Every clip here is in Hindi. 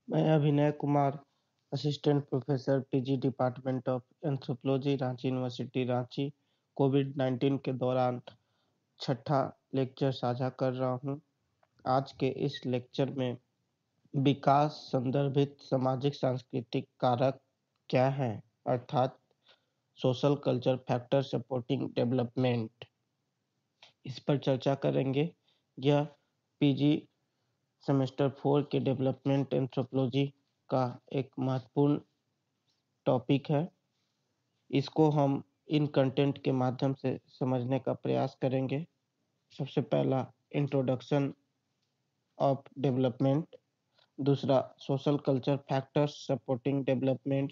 मैं Abhinay Kumar, assistant professor PG department of anthropology, Ranchi university, Ranchi, कोविड-19 के दौरान छठा लेक्चर साझा कर रहा हूँ। आज के इस लेक्चर में विकास संदर्भित सामाजिक सांस्कृतिक कारक क्या हैं, अर्थात social culture factor supporting development, इस पर चर्चा करेंगे। यह पीजी सेमेस्टर 4 के डेवलपमेंट एंथ्रोपोलॉजी का एक महत्वपूर्ण टॉपिक है। इसको हम इन कंटेंट के माध्यम से समझने का प्रयास करेंगे। सबसे पहला इंट्रोडक्शन ऑफ डेवलपमेंट, दूसरा social culture factors supporting development,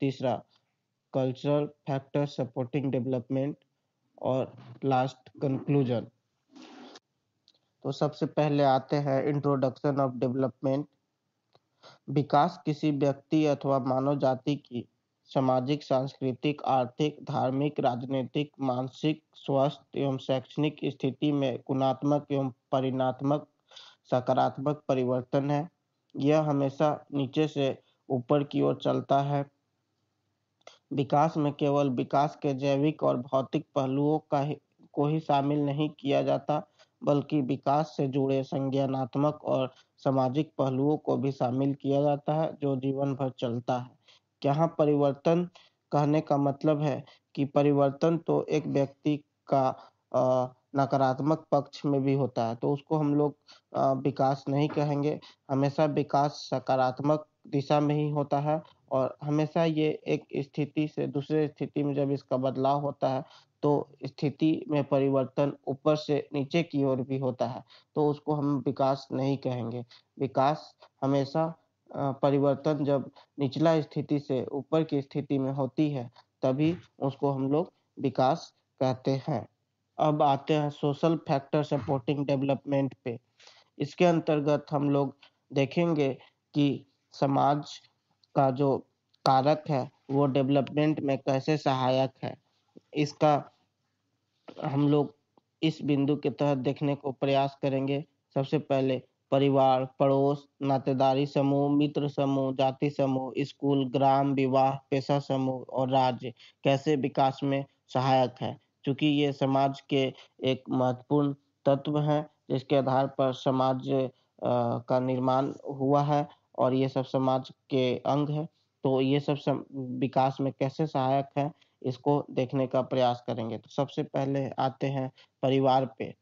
तीसरा कल्चरल फैक्टर्स सपोर्टिंग डेवलपमेंट और लास्ट कंक्लूजन। तो सबसे पहले आते हैं इंट्रोडक्शन ऑफ डेवलपमेंट। विकास किसी व्यक्ति अथवा मानव जाति की सामाजिक, सांस्कृतिक, आर्थिक, धार्मिक, राजनीतिक, मानसिक, स्वास्थ्य एवं शैक्षणिक स्थिति में गुणात्मक एवं परिमाणात्मक सकारात्मक परिवर्तन है। यह हमेशा नीचे से ऊपर की ओर चलता है। विकास में केवल विकास के जैविक और भौतिक पहलुओं को ही शामिल नहीं किया जाता, बल्कि विकास से जुड़े संज्ञानात्मक और सामाजिक पहलुओं को भी शामिल किया जाता है, जो जीवन भर चलता है। यहाँ परिवर्तन कहने का मतलब है कि परिवर्तन तो एक व्यक्ति का नकारात्मक पक्ष में भी होता है, तो उसको हम लोग विकास नहीं कहेंगे। हमेशा विकास सकारात्मक दिशा में ही होता है और हमेशा ये एक स्थिति से दूसरे स्थिति में जब इसका बदलाव होता है, तो स्थिति में परिवर्तन ऊपर से नीचे की ओर भी होता है, तो उसको हम विकास नहीं कहेंगे। विकास हमेशा परिवर्तन जब निचला स्थिति से ऊपर की स्थिति में होती है, तभी उसको हम लोग विकास कहते हैं। अब आते हैं सोशल फैक्टर सपोर्टिंग डेवलपमेंट पे। इसके अंतर्गत हम लोग देखेंगे कि समाज का जो कारक है वो डेवलपमेंट में कैसे सहायक है। इसका हम लोग इस बिंदु के तहत देखने को प्रयास करेंगे। सबसे पहले परिवार, पड़ोस, नातेदारी समूह, मित्र समूह, जाति समूह, स्कूल, ग्राम, विवाह, पेशा समूह और राज्य कैसे विकास में सहायक है। चूंकि ये समाज के एक महत्वपूर्ण तत्व हैं, जिसके आधार पर समाज का निर्माण हुआ है और ये सब समाज के अंग है, तो ये सब विकास में कैसे सहायक है, इसको देखने का प्रयास करेंगे। तो सबसे पहले आते हैं परिवार पे।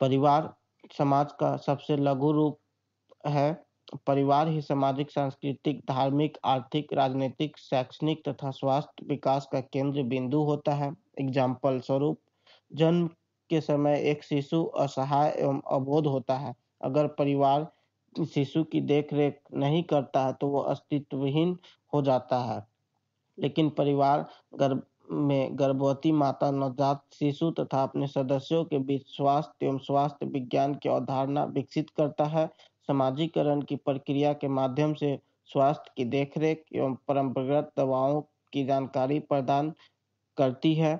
परिवार समाज का सबसे लघु रूप है। परिवार ही सामाजिक, सांस्कृतिक, धार्मिक, आर्थिक, राजनीतिक, शैक्षणिक तथा स्वास्थ्य विकास का केंद्र बिंदु होता है। एग्जाम्पल स्वरूप, जन्म के समय एक शिशु असहाय एवं अबोध होता है। अगर परिवार शिशु की देखरेख नहीं करता है तो वो अस्तित्वहीन हो जाता है। लेकिन परिवार गर्भ में गर्भवती माता, नवजात शिशु तथा अपने सदस्यों के बीच स्वास्थ्य एवं स्वास्थ्य विज्ञान की अवधारणा विकसित करता है। समाजीकरण की प्रक्रिया के माध्यम से स्वास्थ्य की देखरेख एवं परंपरागत दवाओं की जानकारी प्रदान करती है।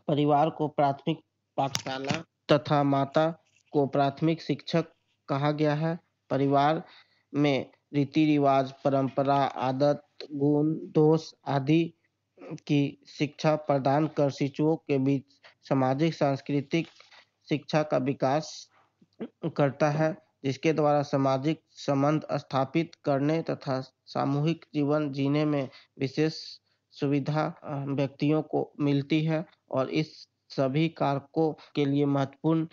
परिवार को प्राथमिक पाठशाला तथा माता को प्राथमिक शिक्षक कहा गया है। परिवार में रीति रिवाज, परंपरा, आदत, गुण, दोष आदि की शिक्षा प्रदान कर शिशुओं के बीच सामाजिक सांस्कृतिक शिक्षा का विकास करता है, जिसके द्वारा सामाजिक संबंध स्थापित करने तथा सामूहिक जीवन जीने में विशेष सुविधा व्यक्तियों को मिलती है और इस सभी कारकों के लिए महत्वपूर्ण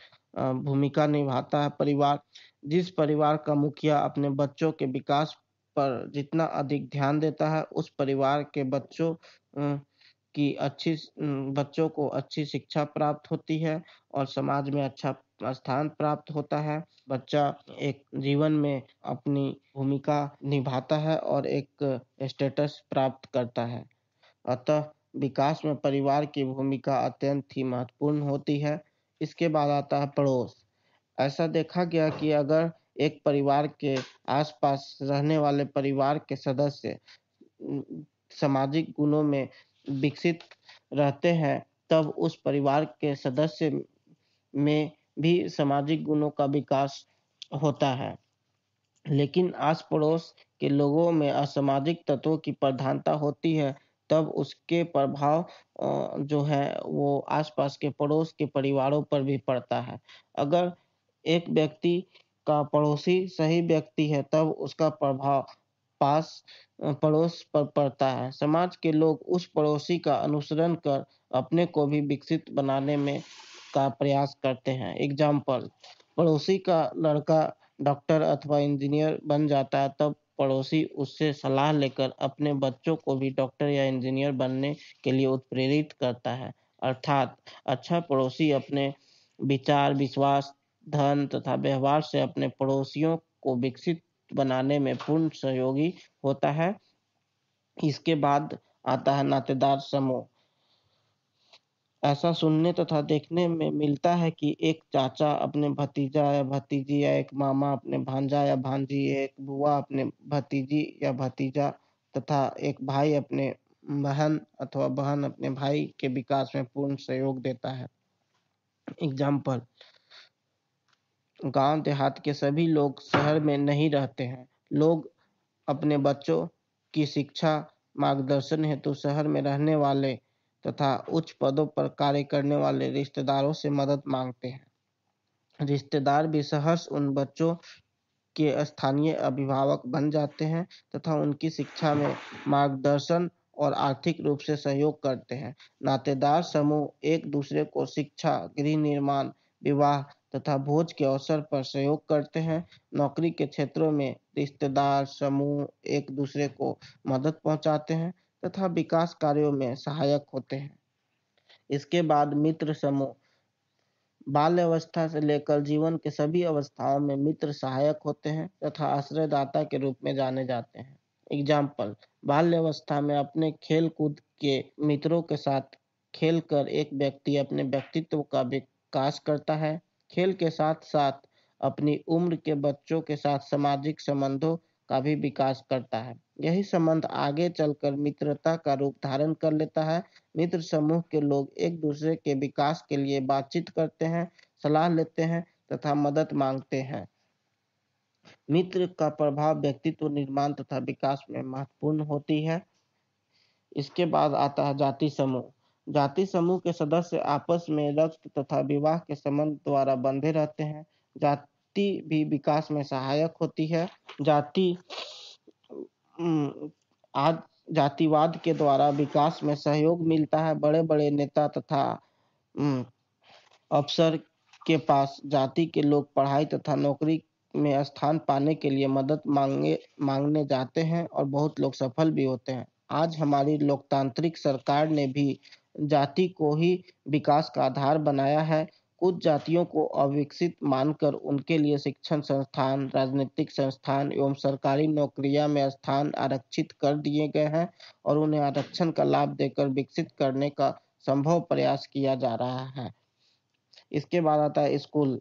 भूमिका निभाता है परिवार। जिस परिवार का मुखिया अपने बच्चों के विकास पर जितना अधिक ध्यान देता है, उस परिवार के बच्चों को अच्छी शिक्षा प्राप्त होती है और समाज में अच्छा स्थान प्राप्त होता है। बच्चा एक जीवन में अपनी भूमिका निभाता है और एक स्टेटस प्राप्त करता है। अतः विकास में परिवार की भूमिका अत्यंत ही महत्वपूर्ण होती है। इसके बाद आता है पड़ोस। ऐसा देखा गया कि अगर एक परिवार के आसपास रहने वाले परिवार के सदस्य सामाजिक गुणों में विकसित रहते हैं, तब उस परिवार के सदस्य में भी सामाजिक गुणों का विकास होता है। लेकिन आस-पड़ोस के लोगों में असामाजिक तत्वों की प्रधानता होती है, तब उसके प्रभाव जो है वो आस-पास के पड़ोस के परिवारों पर भी पड़ता है। अगर एक व्यक्ति का पड़ोसी सही व्यक्ति है, तब उसका प्रभाव पड़ोस पर पड़ता है। समाज के लोग उस पड़ोसी का अनुसरण कर अपने को भी विकसित बनाने में का प्रयास करते हैं। एग्ज़ाम्पल, पड़ोसी का लड़का डॉक्टर अथवा इंजीनियर बन जाता है, तब पड़ोसी उससे सलाह लेकर अपने बच्चों को भी डॉक्टर या इंजीनियर बनने के लिए उत्प्रेरित करता है। अर्थात अच्छा पड़ोसी अपने विचार, विश्वास, धन तथा व्यवहार से अपने पड़ोसियों को विकसित बनाने में पूर्ण सहयोगी होता है। इसके बाद आता है नातेदार समूह। ऐसा सुनने तथा देखने में मिलता है कि एक चाचा अपने भतीजा या भतीजी या एक मामा अपने भांजा या भांजी, एक बुआ अपने भतीजी या भतीजा तथा एक भाई अपने बहन अथवा बहन अपने भाई के विकास में पूर्ण सहयोग देता है। एग्ज़ाम्पल, गाँव देहात के सभी लोग शहर में नहीं रहते हैं। लोग अपने बच्चों की शिक्षा, मार्गदर्शन हेतु शहर में रहने वाले तथा उच्च पदों पर कार्य करने वाले रिश्तेदारों से मदद मांगते हैं। रिश्तेदार भी सहर्ष उन बच्चों के स्थानीय अभिभावक बन जाते हैं तथा उनकी शिक्षा में मार्गदर्शन और आर्थिक रूप से सहयोग करते हैं। नातेदार समूह एक दूसरे को शिक्षा, गृह निर्माण, विवाह तथा भोज के अवसर पर सहयोग करते हैं। नौकरी के क्षेत्रों में रिश्तेदार समूह एक दूसरे को मदद पहुंचाते हैं तथा विकास कार्यों में सहायक होते हैं। इसके बाद मित्र समूह बाल्य अवस्था से लेकर जीवन के सभी अवस्थाओं में मित्र सहायक होते हैं तथा आश्रयदाता के रूप में जाने जाते हैं। एग्जाम्पल, बाल्य अवस्था में अपने खेल कूद के मित्रों के साथ खेलकर एक व्यक्ति अपने व्यक्तित्व का विकास करता है। खेल के साथ साथ अपनी उम्र के बच्चों के साथ सामाजिक संबंधों का भी विकास करता है। यही संबंध आगे चलकर मित्रता का रूप धारण कर लेता है। मित्र समूह के लोग एक दूसरे के विकास के लिए बातचीत करते हैं, सलाह लेते हैं तथा मदद मांगते हैं। मित्र का प्रभाव व्यक्तित्व निर्माण तथा विकास में महत्वपूर्ण होती है। इसके बाद आता है जाति समूह। जाति समूह के सदस्य आपस में रक्त तथा विवाह के संबंध द्वारा बंधे रहते हैं। जाति भी विकास में सहायक होती है। जाति आज जातिवाद के द्वारा विकास में सहयोग मिलता है। बड़े-बड़े नेता तथा अफसर के पास जाति के लोग पढ़ाई तथा नौकरी में स्थान पाने के लिए मदद मांगने जाते हैं और बहुत लोग सफल भी होते हैं। आज हमारी लोकतांत्रिक सरकार ने भी जाति को ही विकास का आधार बनाया है। कुछ जातियों को अविकसित मानकर उनके लिए शिक्षण संस्थान, राजनीतिक संस्थान एवं सरकारी नौकरियां में स्थान आरक्षित कर दिए गए हैं और उन्हें आरक्षण का लाभ देकर विकसित करने का संभव प्रयास किया जा रहा है। इसके बाद आता है स्कूल।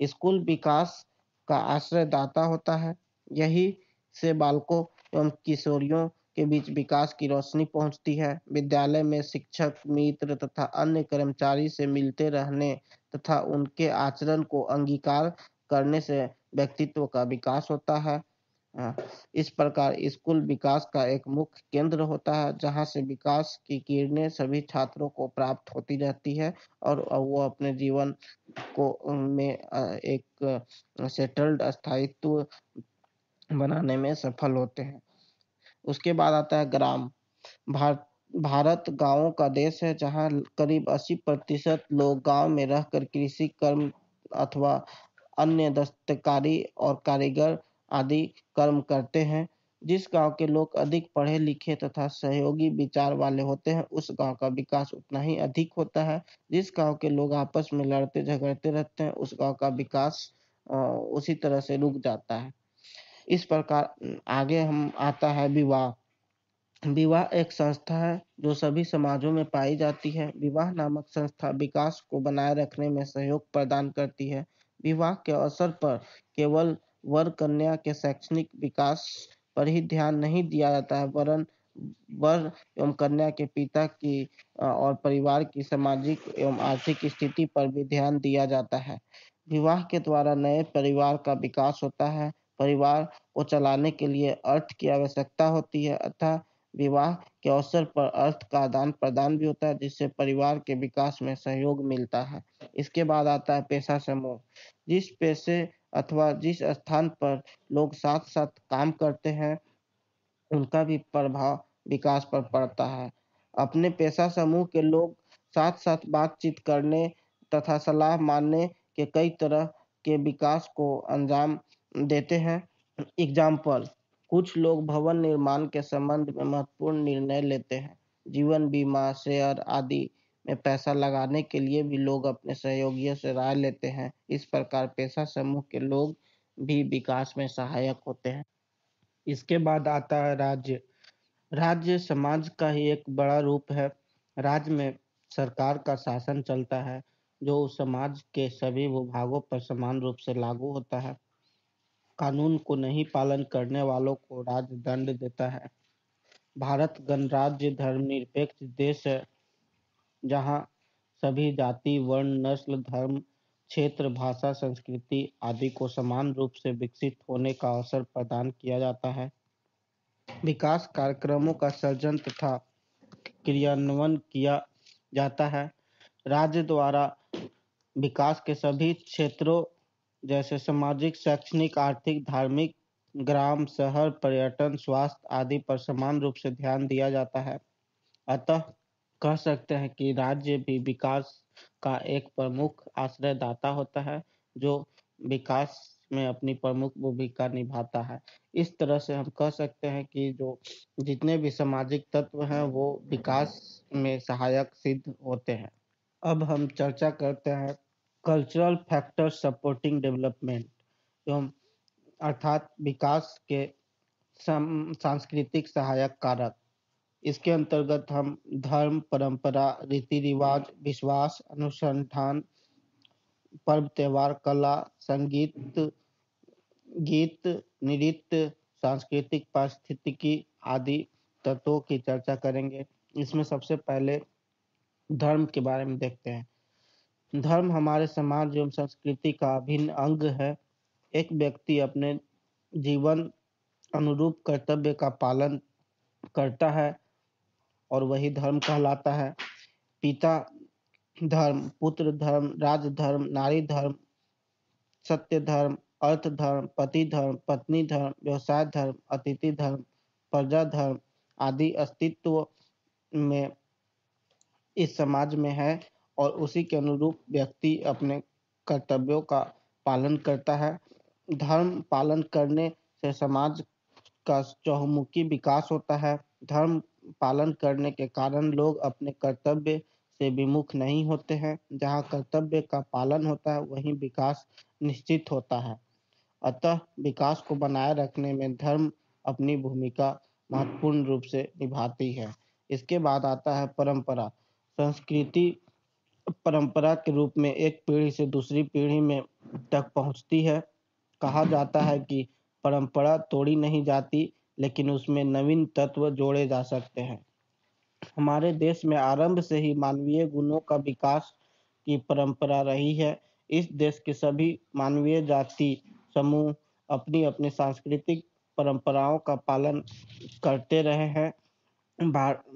स्कूल विकास का आश्रयदाता होता है। यही से बालकों एवं किशोरियों के बीच विकास की रोशनी पहुंचती है। विद्यालय में शिक्षक, मित्र तथा अन्य कर्मचारी से मिलते रहने तथा उनके आचरण को अंगीकार करने से व्यक्तित्व का विकास होता है। इस प्रकार स्कूल विकास का एक मुख्य केंद्र होता है, जहाँ से विकास की किरणें सभी छात्रों को प्राप्त होती रहती है और वो अपने जीवन को में एक सेटल्ड स्थायित्व बनाने में सफल होते हैं। उसके बाद आता है ग्राम। भारत गाँवों का देश है, जहाँ करीब 80% लोग गाँव में रहकर कृषि कर्म अथवा अन्य दस्तकारी और कारीगर आदि कर्म करते हैं। जिस गांव के लोग अधिक पढ़े लिखे तथा सहयोगी विचार वाले होते हैं, उस गांव का विकास उतना ही अधिक होता है। जिस गांव के लोग आपस में लड़ते झगड़ते रहते हैं, उस गांव का विकास उसी तरह से रुक जाता है। इस प्रकार आगे हम आता है विवाह। विवाह एक संस्था है जो सभी समाजों में पाई जाती है। विवाह नामक संस्था विकास को बनाए रखने में सहयोग प्रदान करती है। विवाह के अवसर पर केवल वर कन्या के शैक्षणिक विकास पर ही ध्यान नहीं दिया जाता है, वरन वर एवं कन्या के पिता की और परिवार की सामाजिक एवं आर्थिक स्थिति पर भी ध्यान दिया जाता है। विवाह के द्वारा नए परिवार का विकास होता है। परिवार को चलाने के लिए अर्थ की आवश्यकता होती है, अतः विवाह के अवसर पर अर्थ का आदान-प्रदान भी होता है, जिससे परिवार के विकास में सहयोग मिलता है। इसके बाद आता है पेशा समूह। जिस पेशे अथवा जिस स्थान पर लोग साथ-साथ काम करते हैं, उनका भी प्रभाव विकास पर पड़ता है। अपने पेशा समूह के लोग साथ-साथ बातचीत करने तथा सलाह मानने के कई तरह के विकास को अंजाम देते हैं। एग्ज़ाम्पल, कुछ लोग भवन निर्माण के संबंध में महत्वपूर्ण निर्णय लेते हैं। जीवन बीमा, शेयर आदि में पैसा लगाने के लिए भी लोग अपने सहयोगियों से राय लेते हैं। इस प्रकार पेशा समूह के लोग भी विकास में सहायक होते हैं। इसके बाद आता है राज्य। राज्य समाज का ही एक बड़ा रूप है। राज्य में सरकार का शासन चलता है, जो उस समाज के सभी विभागों पर समान रूप से लागू होता है। कानून को नहीं पालन करने वालों को राज्य दंड देता है। भारत गणराज्य धर्मनिरपेक्ष देश है, जहाँ सभी जाति, वर्ण, नस्ल, धर्म, क्षेत्र, भाषा, संस्कृति आदि को समान रूप से विकसित होने का अवसर प्रदान किया जाता है। विकास कार्यक्रमों का सर्जन तथा क्रियान्वयन किया जाता है। राज्य द्वारा विकास के सभी क्षेत्रों जैसे सामाजिक, शैक्षणिक, आर्थिक, धार्मिक, ग्राम, शहर, पर्यटन, स्वास्थ्य आदि पर समान रूप से ध्यान दिया जाता है। अतः कह सकते हैं कि राज्य भी विकास का एक प्रमुख आश्रयदाता होता है, जो विकास में अपनी प्रमुख भूमिका निभाता है। इस तरह से हम कह सकते हैं कि जो जितने भी सामाजिक तत्व हैं, वो विकास में सहायक सिद्ध होते हैं। अब हम चर्चा करते हैं कल्चरल फैक्टर्स सपोर्टिंग डेवलपमेंट एवं अर्थात विकास के सांस्कृतिक सहायक कारक। इसके अंतर्गत हम धर्म, परंपरा, रीति-रिवाज, विश्वास, अनुसंधान, पर्व त्योहार, कला, संगीत, गीत, नृत्य, सांस्कृतिक पारिस्थितिकी आदि तत्वों की चर्चा करेंगे। इसमें सबसे पहले धर्म के बारे में देखते हैं। धर्म हमारे समाज एवं संस्कृति का अभिन्न अंग है। एक व्यक्ति अपने जीवन अनुरूप कर्तव्य का पालन करता है और वही धर्म कहलाता है। पिता धर्म, पुत्र धर्म, राजधर्म, नारी धर्म, सत्य धर्म, अर्थ धर्म, पति धर्म, पत्नी धर्म, व्यवसाय धर्म, अतिथि धर्म, प्रजा धर्म आदि अस्तित्व में इस समाज में है और उसी के अनुरूप व्यक्ति अपने कर्तव्यों का पालन करता है। धर्म पालन करने से समाज का चहुमुखी विकास होता है। धर्म पालन करने के कारण लोग अपने कर्तव्य से विमुख नहीं होते हैं। जहाँ कर्तव्य का पालन होता है, वहीं विकास निश्चित होता है। अतः विकास को बनाए रखने में धर्म अपनी भूमिका महत्वपूर्ण रूप से निभाती है। इसके बाद आता है परंपरा। संस्कृति परंपरा के रूप में एक पीढ़ी से दूसरी पीढ़ी में तक पहुंचती है। कहा जाता है कि परंपरा तोड़ी नहीं जाती, लेकिन उसमें नवीन तत्व जोड़े जा सकते हैं। हमारे देश में आरंभ से ही मानवीय गुणों का विकास की परंपरा रही है। इस देश के सभी मानवीय जाति समूह अपनी अपनी सांस्कृतिक परंपराओं का पालन करते रहे हैं।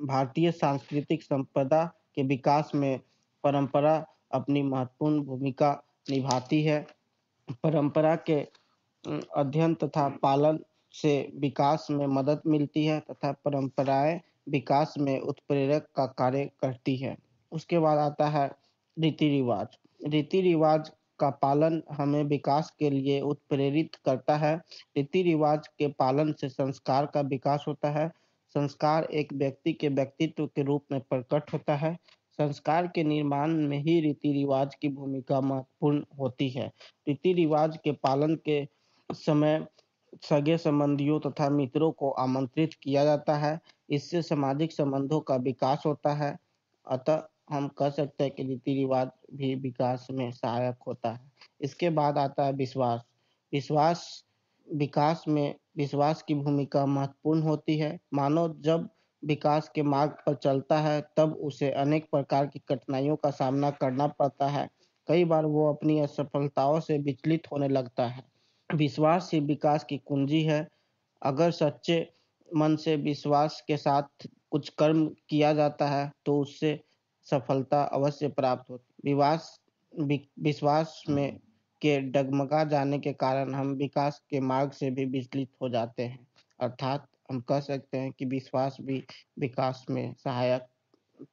भारतीय सांस्कृतिक संपदा के विकास में परंपरा अपनी महत्वपूर्ण भूमिका निभाती है। परंपरा के अध्ययन तथा पालन से विकास में मदद मिलती है तथा परंपराएं विकास में उत्प्रेरक का कार्य करती है। उसके बाद आता है रीति रिवाज। रीति रिवाज का पालन हमें विकास के लिए उत्प्रेरित करता है। रीति रिवाज के पालन से संस्कार का विकास होता है। संस्कार एक व्यक्ति के व्यक्तित्व के रूप में प्रकट होता है। संस्कार के निर्माण में ही रीति रिवाज की भूमिका महत्वपूर्ण होती है। रीति रिवाज के पालन के समय सगे संबंधियों तथा मित्रों को आमंत्रित किया जाता है। इससे सामाजिक संबंधों का विकास होता है। अतः हम कह सकते हैं कि रीति रिवाज भी विकास में सहायक होता है। इसके बाद आता है विश्वास। विश्वास विकास में विश्वास की भूमिका महत्वपूर्ण होती है। मानव जब विकास के मार्ग पर चलता है, तब उसे अनेक प्रकार की कठिनाइयों का सामना करना पड़ता है। कई बार वो अपनी असफलताओं से विचलित होने लगता है। विश्वास ही विकास की कुंजी है। अगर सच्चे मन से विश्वास के साथ कुछ कर्म किया जाता है तो उससे सफलता अवश्य प्राप्त होती। विश्वास में के डगमगा जाने के कारण हम विकास के मार्ग से भी विचलित हो जाते हैं। अर्थात हम कह सकते हैं कि विश्वास भी विकास में सहायक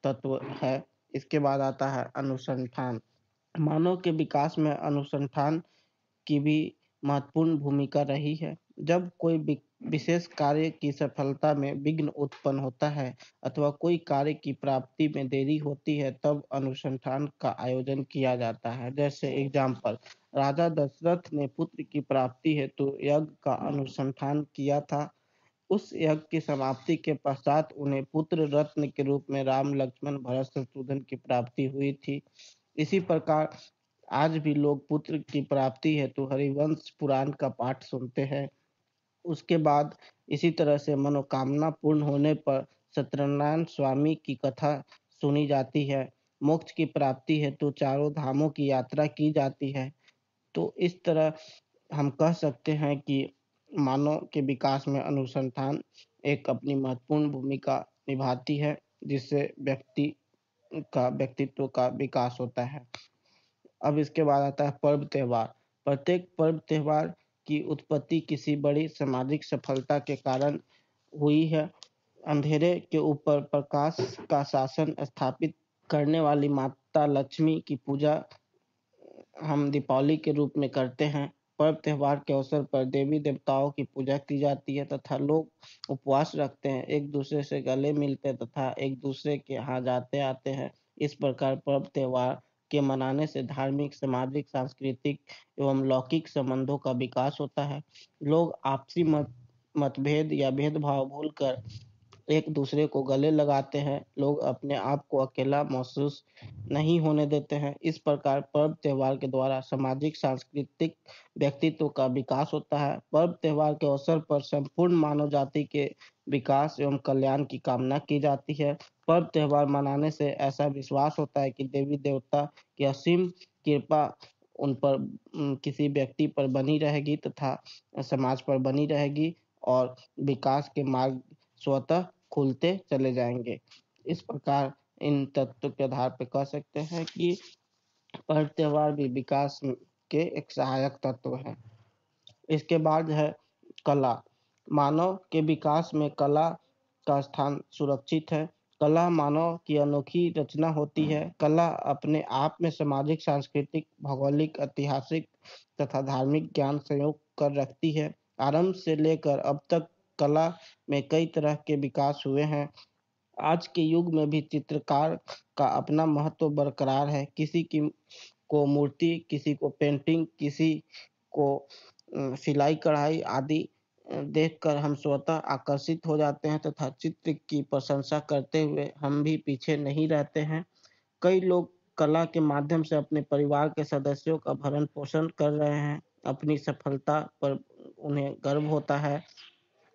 तत्व है। इसके बाद आता है अनुसंधान। मानव के विकास में अनुसंधान की भी महत्वपूर्ण भूमिका रही है। जब कोई विशेष कार्य की सफलता में विघ्न उत्पन्न होता है अथवा कोई कार्य की प्राप्ति में देरी होती है, तब अनुसंधान का आयोजन किया जाता है। जैसे एग्जाम्पल, राजा दशरथ ने पुत्र की प्राप्ति हेतु यज्ञ का अनुसंधान किया था। उस यज्ञ की समाप्ति के पश्चात उन्हें पुत्र रत्न के रूप में राम, लक्ष्मण, भरत, शत्रुघ्न की प्राप्ति हुई थी। इसी प्रकार आज भी लोग पुत्र की प्राप्ति हेतु हरिवंश पुराण का पाठ सुनते हैं। उसके बाद इसी तरह से मनोकामना पूर्ण होने पर सत्यनारायण स्वामी की कथा सुनी जाती है। मोक्ष की प्राप्ति हेतु चारों धामों की यात्रा की जाती है। तो इस तरह हम कह सकते हैं कि मानव के विकास में अनुसंधान एक अपनी महत्वपूर्ण भूमिका निभाती है, जिससे व्यक्तित्व का विकास होता है। अब इसके बाद आता है पर्व त्योहार। प्रत्येक पर्व त्योहार की उत्पत्ति किसी बड़ी सामाजिक सफलता के कारण हुई है। अंधेरे के ऊपर प्रकाश का शासन स्थापित करने वाली माता लक्ष्मी की पूजा हम दीपावली के रूप में करते हैं। पर्व त्योहार के अवसर पर देवी देवताओं की पूजा की जाती है तथा लोग उपवास रखते हैं, एक दूसरे से गले मिलते तथा एक दूसरे के यहाँ जाते आते हैं। इस प्रकार पर्व त्योहार के मनाने से धार्मिक, सामाजिक, सांस्कृतिक एवं लौकिक संबंधों का विकास होता है। लोग आपसी मतभेद या भेदभाव भूलकर एक दूसरे को गले लगाते हैं। लोग अपने आप को अकेला महसूस नहीं होने देते हैं। इस प्रकार पर्व त्योहार के द्वारा सामाजिक, सांस्कृतिक व्यक्तित्व का विकास होता है। पर्व त्योहार के अवसर पर संपूर्ण मानव जाति के विकास एवं कल्याण की कामना की जाती है। पर्व त्योहार मनाने से ऐसा विश्वास होता है कि देवी देवता की असीम कृपा उन पर किसी व्यक्ति पर बनी रहेगी तथा समाज पर बनी रहेगी और विकास के मार्ग स्वतः खुलते चले जाएंगे। इस प्रकार इन तत्वों के आधार पर कह सकते हैं कि पर्व त्योहार भी विकास के एक सहायक तत्व है। इसके बाद है कला। मानव के विकास में कला का स्थान सुरक्षित है। कला मानव की अनोखी रचना होती है। कला अपने आप में सामाजिक, सांस्कृतिक, भौगोलिक, ऐतिहासिक तथा धार्मिक ज्ञान संयोग कर रखती है। आरंभ से लेकर अब तक कला में कई तरह के विकास हुए हैं। आज के युग में भी चित्रकार का अपना महत्व बरकरार है। किसी की को मूर्ति, किसी को पेंटिंग, किसी को सिलाई कढ़ाई आदि देखकर हम स्वतः आकर्षित हो जाते हैं तथा चित्र की प्रशंसा करते हुए हम भी पीछे नहीं रहते हैं। कई लोग कला के माध्यम से अपने परिवार के सदस्यों का भरण पोषण कर रहे हैं। अपनी सफलता पर उन्हें गर्व होता है।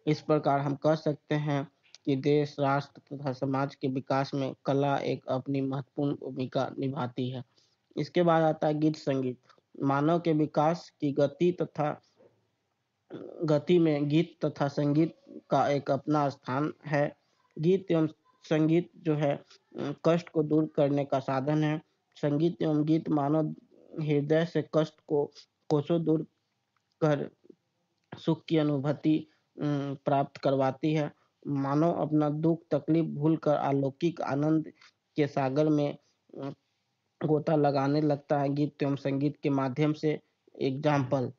इस प्रकार हम कह सकते हैं कि देश, राष्ट्र तथा समाज के विकास में कला एक अपनी महत्वपूर्ण भूमिका निभाती है। इसके बाद आता है गीत संगीत। मानव के विकास की गति में गीत तथा संगीत का एक अपना स्थान है। गीत एवं संगीत जो है कष्ट को दूर करने का साधन है। संगीत एवं गीत मानव हृदय से कष्ट को कोसों दूर कर सुख की अनुभूति प्राप्त करवाती है। मानव अपना दुख तकलीफ भूलकर अलौकिक आनंद के सागर में गोता लगाने लगता है गीत एवं संगीत के माध्यम से। एग्जाम्पल,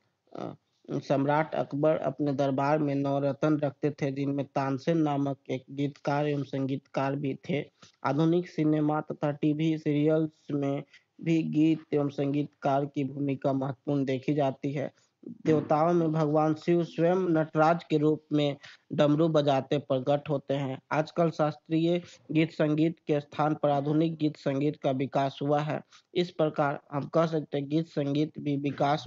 सम्राट अकबर अपने दरबार में नवरत्न रखते थे, जिनमें तानसेन नामक एक गीतकार एवं संगीतकार भी थे। आधुनिक सिनेमा तथा टीवी सीरियल्स में भी गीत एवं संगीतकार की भूमिका महत्वपूर्ण देखी जाती है। देवताओं में भगवान शिव स्वयं नटराज के रूप में डमरू बजाते प्रकट होते हैं। आजकल शास्त्रीय गीत संगीत के स्थान पर आधुनिक गीत संगीत का विकास हुआ है। इस प्रकार हम कह सकते हैं गीत संगीत भी विकास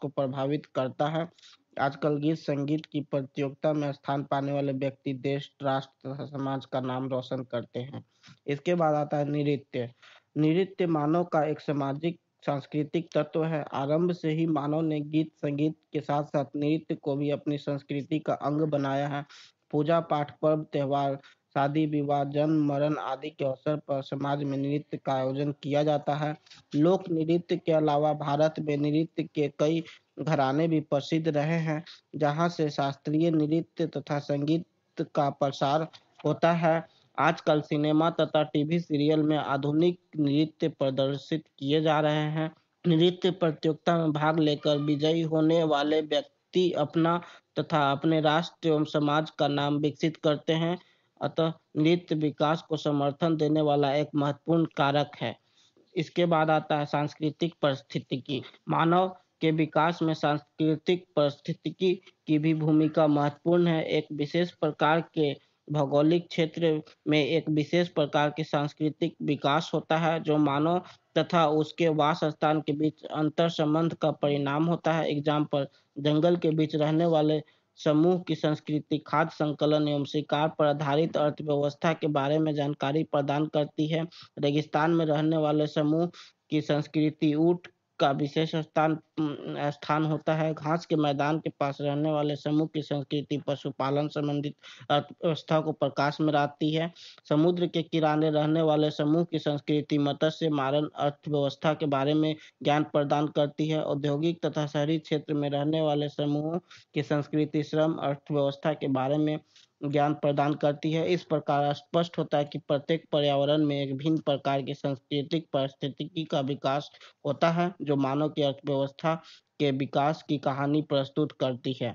को प्रभावित करता है। आजकल गीत संगीत की प्रतियोगिता में स्थान पाने वाले व्यक्ति देश, राष्ट्र तथा समाज का नाम रोशन करते हैं। इसके बाद आता है नृत्य। नृत्य मानव का एक सामाजिक सांस्कृतिक तत्व है। आरंभ से ही मानव ने गीत संगीत के साथ साथ नृत्य को भी अपनी संस्कृति का अंग बनाया है। पूजा पाठ, पर्व त्योहार, शादी विवाह, जन्म मरण आदि के अवसर पर समाज में नृत्य का आयोजन किया जाता है। लोक नृत्य के अलावा भारत में नृत्य के कई घराने भी प्रसिद्ध रहे हैं, जहाँ से शास्त्रीय नृत्य तथा संगीत का प्रसार होता है। आजकल सिनेमा तथा टीवी सीरियल में आधुनिक नृत्य प्रदर्शित किए जा रहे हैं। नृत्य प्रतियोगिता में भाग लेकर विजयी होने वाले व्यक्ति अपना तथा अपने राष्ट्र एवं समाज का नाम विकसित करते हैं। अतः नृत्य विकास को समर्थन देने वाला एक महत्वपूर्ण कारक है। इसके बाद आता है सांस्कृतिक परिस्थितिकी। मानव के विकास में सांस्कृतिक परिस्थितिकी की भी भूमिका महत्वपूर्ण है। एक विशेष प्रकार के भौगोलिक क्षेत्र में एक विशेष प्रकार के सांस्कृतिक विकास होता है, जो मानव तथा उसके वास स्थान के बीच अंतर संबंध का परिणाम होता है। एग्जाम्पल, जंगल के बीच रहने वाले समूह की संस्कृति खाद्य संकलन एवं शिकार पर आधारित अर्थव्यवस्था के बारे में जानकारी प्रदान करती है। रेगिस्तान में रहने वाले समूह की संस्कृति ऊंट का विशेष स्थान होता है। घास के मैदान के पास रहने वाले समूह की संस्कृति पशुपालन संबंधित अर्थव्यवस्था को प्रकाश में लाती है। समुद्र के किनारे रहने वाले समूह की संस्कृति मत्स्य मारण अर्थव्यवस्था के बारे में ज्ञान प्रदान करती है। औद्योगिक तथा शहरी क्षेत्र में रहने वाले समूहों की संस्कृति श्रम अर्थव्यवस्था के बारे में ज्ञान प्रदान करती है। इस प्रकार स्पष्ट होता है कि प्रत्येक पर्यावरण में एक भिन्न प्रकार की सांस्कृतिक परिस्थिति का विकास होता है, जो मानव की अर्थव्यवस्था के विकास की कहानी प्रस्तुत करती है।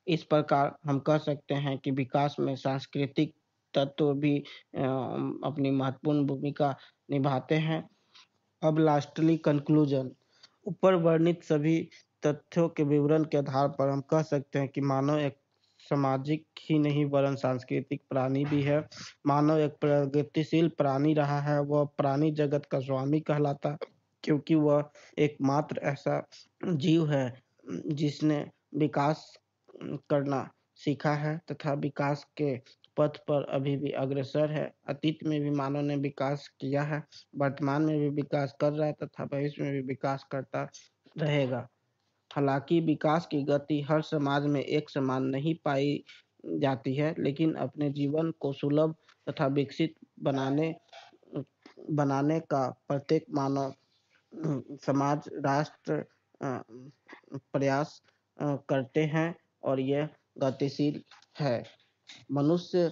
इस प्रकार हम कह सकते हैं कि विकास में सांस्कृतिक तत्व भी अपनी महत्वपूर्ण भूमिका निभाते हैं। अब लास्टली कंक्लूजन। ऊपर वर्णित सभी तथ्यों के विवरण के आधार पर हम कह सकते हैं कि मानव एक सामाजिक ही नहीं वरन सांस्कृतिक प्राणी भी है। मानव एक प्रगतिशील प्राणी रहा है। वह प्राणी जगत का स्वामी कहलाता है, क्योंकि वह एकमात्र ऐसा जीव है जिसने विकास करना सीखा है तथा विकास के पथ पर अभी भी अग्रसर है। अतीत में भी मानव ने विकास किया है, वर्तमान में भी विकास कर रहा है तथा भविष्य में भी विकास करता रहेगा। हालांकि विकास की गति हर समाज में एक समान नहीं पाई जाती है, लेकिन अपने जीवन को सुलभ तथा विकसित बनाने बनाने का प्रत्येक मानव समाज राष्ट्र प्रयास करते हैं और यह गतिशील है। मनुष्य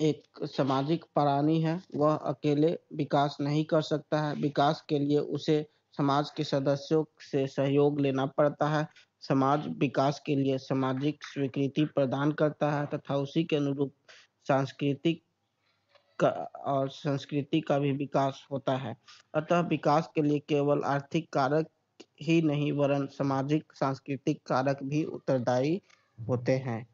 एक सामाजिक प्राणी है। वह अकेले विकास नहीं कर सकता है। विकास के लिए उसे समाज के सदस्यों से सहयोग लेना पड़ता है। समाज विकास के लिए सामाजिक स्वीकृति प्रदान करता है तथा उसी के अनुरूप सांस्कृतिक का और संस्कृति का भी विकास होता है। अतः विकास के लिए केवल आर्थिक कारक ही नहीं वरन सामाजिक सांस्कृतिक कारक भी उत्तरदायी होते हैं।